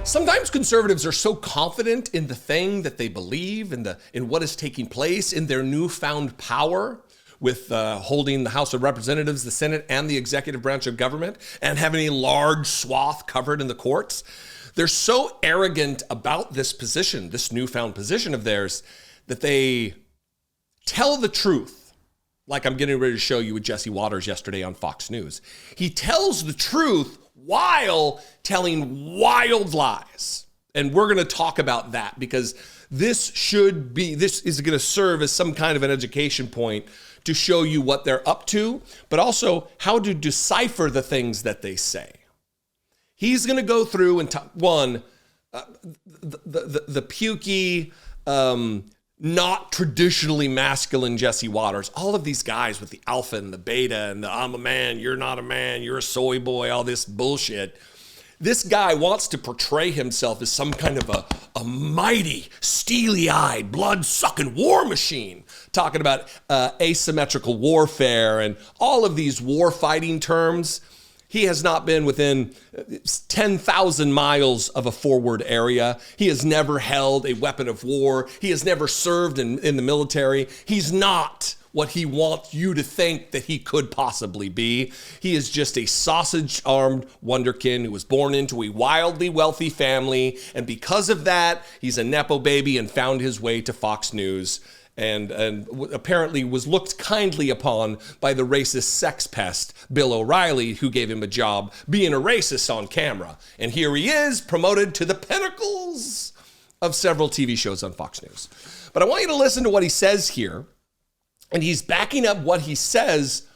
Sometimes conservatives are so confident in the thing that they believe, in what is taking place, in their newfound power with holding the House of Representatives, the Senate, and the executive branch of government, and having a large swath covered in the courts. They're so arrogant about this position, this newfound position of theirs, that they tell the truth, like I'm getting ready to show you with Jesse Waters yesterday on Fox News. He tells the truth while telling wild lies. And we're going to talk about that because this is going to serve as some kind of an education point to show you what they're up to, but also how to decipher the things that they say. He's going to go through and the pukey, not traditionally masculine Jesse Waters, all of these guys with the alpha and the beta and the I'm a man, you're not a man, you're a soy boy, all this bullshit. This guy wants to portray himself as some kind of a mighty, steely-eyed, blood-sucking war machine, talking about asymmetrical warfare and all of these war-fighting terms. He has not been within 10,000 miles of a forward area. He has never held a weapon of war. He has never served in the military. He's not what he wants you to think that he could possibly be. He is just a sausage-armed wonderkin who was born into a wildly wealthy family. And because of that, he's a Nepo baby and found his way to Fox News. And apparently was looked kindly upon by the racist sex pest, Bill O'Reilly, who gave him a job being a racist on camera. And here he is, promoted to the pinnacles of several TV shows on Fox News. But I want you to listen to what he says here. And he's backing up what he says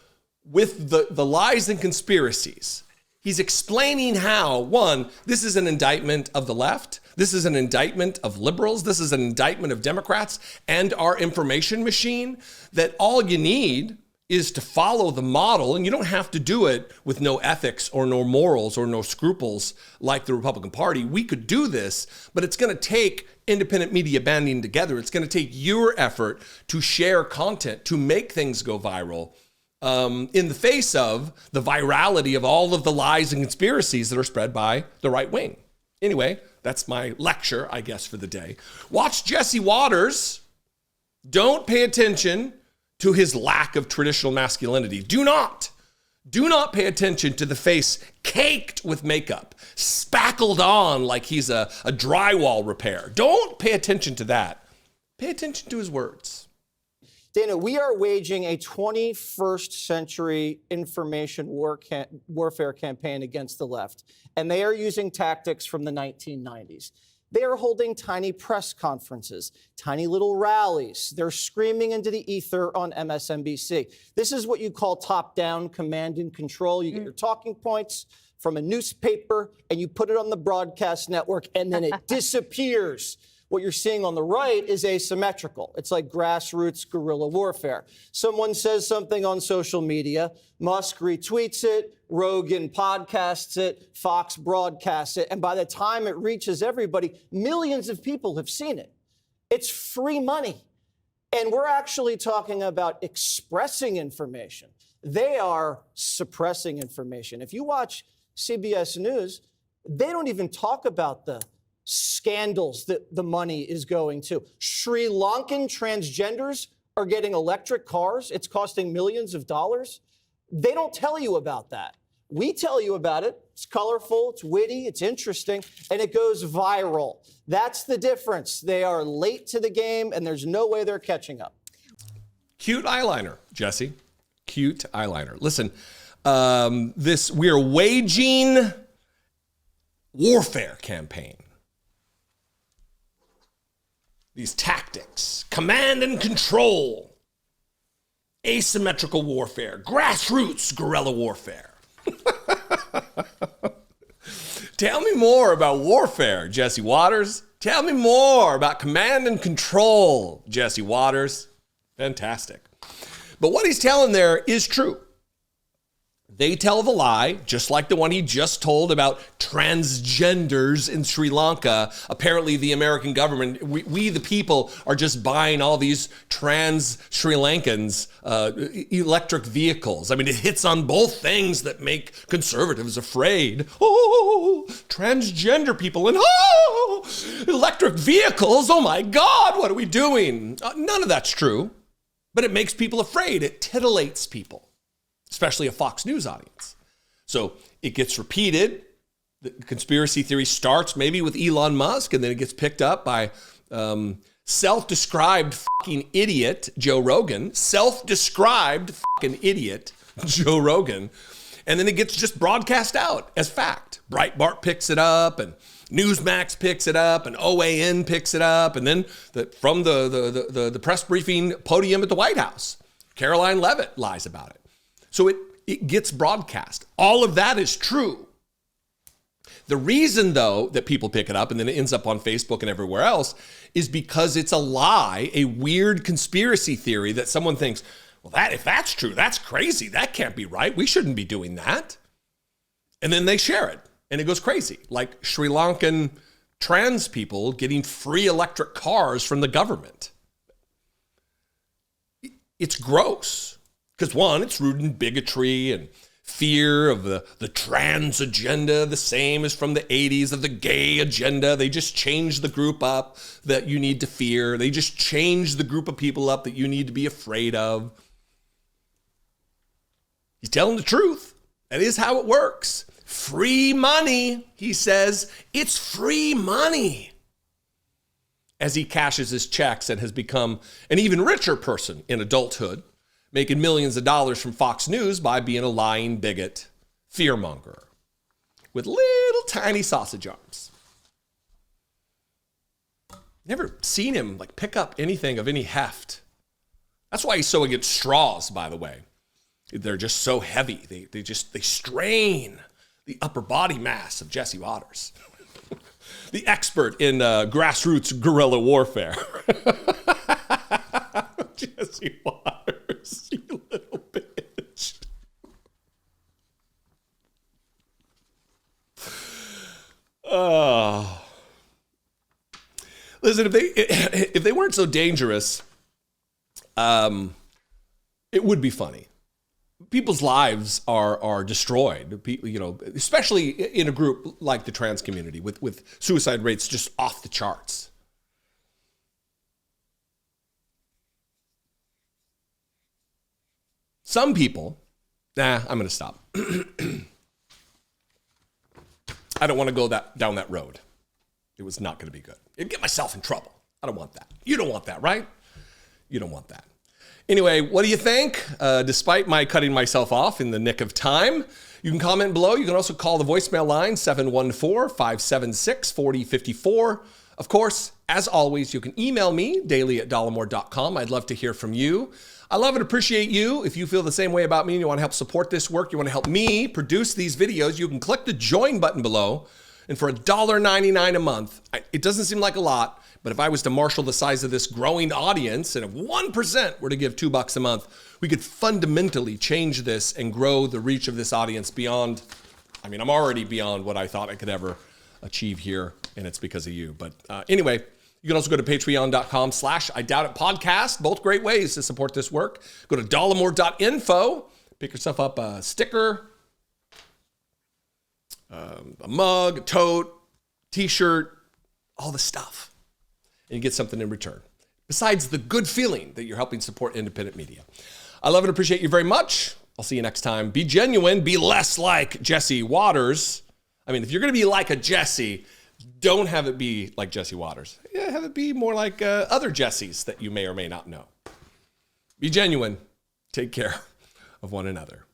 with the lies and conspiracies. He's explaining how, one, this is an indictment of the left. This is an indictment of liberals. This is an indictment of Democrats and our information machine, that all you need is to follow the model, and you don't have to do it with no ethics or no morals or no scruples like the Republican Party. We could do this, but it's going to take independent media banding together. It's going to take your effort to share content, to make things go viral, in the face of the virality of all of the lies and conspiracies that are spread by the right wing. Anyway, that's my lecture, I guess, for the day. Watch Jesse Waters. Don't pay attention to his lack of traditional masculinity. Do not pay attention to the face caked with makeup, spackled on like he's a drywall repair. Don't pay attention to that. Pay attention to his words. Dana, we are waging a 21st century information warfare campaign against the left, and they are using tactics from the 1990s. They are holding tiny press conferences, tiny little rallies. They're screaming into the ether on MSNBC. This is what you call top-down command and control. You get your talking points from a newspaper, and you put it on the broadcast network, and then it disappears. What you're seeing on the right is asymmetrical. It's like grassroots guerrilla warfare. Someone says something on social media, Musk retweets it, Rogan podcasts it, Fox broadcasts it, and by the time it reaches everybody, millions of people have seen it. It's free money. And we're actually talking about expressing information. They are suppressing information. If you watch CBS News, they don't even talk about the scandals that the money is going to. Sri Lankan transgenders are getting electric cars. It's costing millions of dollars. They don't tell you about that. We tell you about it. It's colorful, it's witty, it's interesting, and it goes viral. That's the difference. They are late to the game, and there's no way they're catching up. Cute eyeliner, Jesse. Cute eyeliner. Listen, we are waging warfare campaign. These tactics, command and control, asymmetrical warfare, grassroots guerrilla warfare. Tell me more about warfare, Jesse Waters. Tell me more about command and control, Jesse Waters. Fantastic. But what he's telling there is true. They tell the lie, just like the one he just told about transgenders in Sri Lanka. Apparently, the American government, we the people, are just buying all these trans Sri Lankans electric vehicles. I mean, it hits on both things that make conservatives afraid. Oh, transgender people and electric vehicles. Oh my God, what are we doing? None of that's true, but it makes people afraid. It titillates people, especially a Fox News audience. So it gets repeated. The conspiracy theory starts maybe with Elon Musk, and then it gets picked up by self-described fucking idiot Joe Rogan. Self-described fucking idiot Joe Rogan. And then it gets just broadcast out as fact. Breitbart picks it up, and Newsmax picks it up, and OAN picks it up, and then from the press briefing podium at the White House, Caroline Leavitt lies about it. So it gets broadcast. All of that is true. The reason, though, that people pick it up and then it ends up on Facebook and everywhere else is because it's a lie, a weird conspiracy theory that someone thinks, well, if that's true, that's crazy. That can't be right. We shouldn't be doing that. And then they share it and it goes crazy. Like Sri Lankan trans people getting free electric cars from the government. It's gross. Because one, it's rooted in bigotry and fear of the trans agenda, the same as from the 80s of the gay agenda. They just change the group up that you need to fear. They just change the group of people up that you need to be afraid of. He's telling the truth. That is how it works. Free money, he says. It's free money. As he cashes his checks and has become an even richer person in adulthood, making millions of dollars from Fox News by being a lying bigot, fearmonger, with little tiny sausage arms. Never seen him like pick up anything of any heft. That's why he's so against straws, by the way. They're just so heavy. They strain the upper body mass of Jesse Waters, the expert in grassroots guerrilla warfare. Jesse Waters, you little bitch. Oh. Listen, if they weren't so dangerous, it would be funny. People's lives are destroyed, you know, especially in a group like the trans community with suicide rates just off the charts. Some people, I'm going to stop. I don't want to go down that road. It was not going to be good. It'd get myself in trouble. I don't want that. You don't want that, right? You don't want that. Anyway, what do you think? Despite my cutting myself off in the nick of time, you can comment below. You can also call the voicemail line 714-576-4054. Of course, as always, you can email me, daily@dollemore.com. I'd love to hear from you. I love and appreciate you. If you feel the same way about me and you want to help support this work, you want to help me produce these videos, you can click the join button below. And for $1.99 a month, it doesn't seem like a lot, but if I was to marshal the size of this growing audience, and if 1% were to give $2 a month, we could fundamentally change this and grow the reach of this audience beyond, I'm already beyond what I thought I could ever achieve here, and it's because of you. But anyway, you can also go to patreon.com/IDoubtItPodcast. Both great ways to support this work. Go to dollemore.info, pick yourself up a sticker, a mug, a tote, t-shirt, all the stuff. And you get something in return. Besides the good feeling that you're helping support independent media. I love and appreciate you very much. I'll see you next time. Be genuine. Be less like Jesse Waters. If you're going to be like a Jesse, don't have it be like Jesse Waters. Yeah, have it be more like other Jessies that you may or may not know. Be genuine. Take care of one another.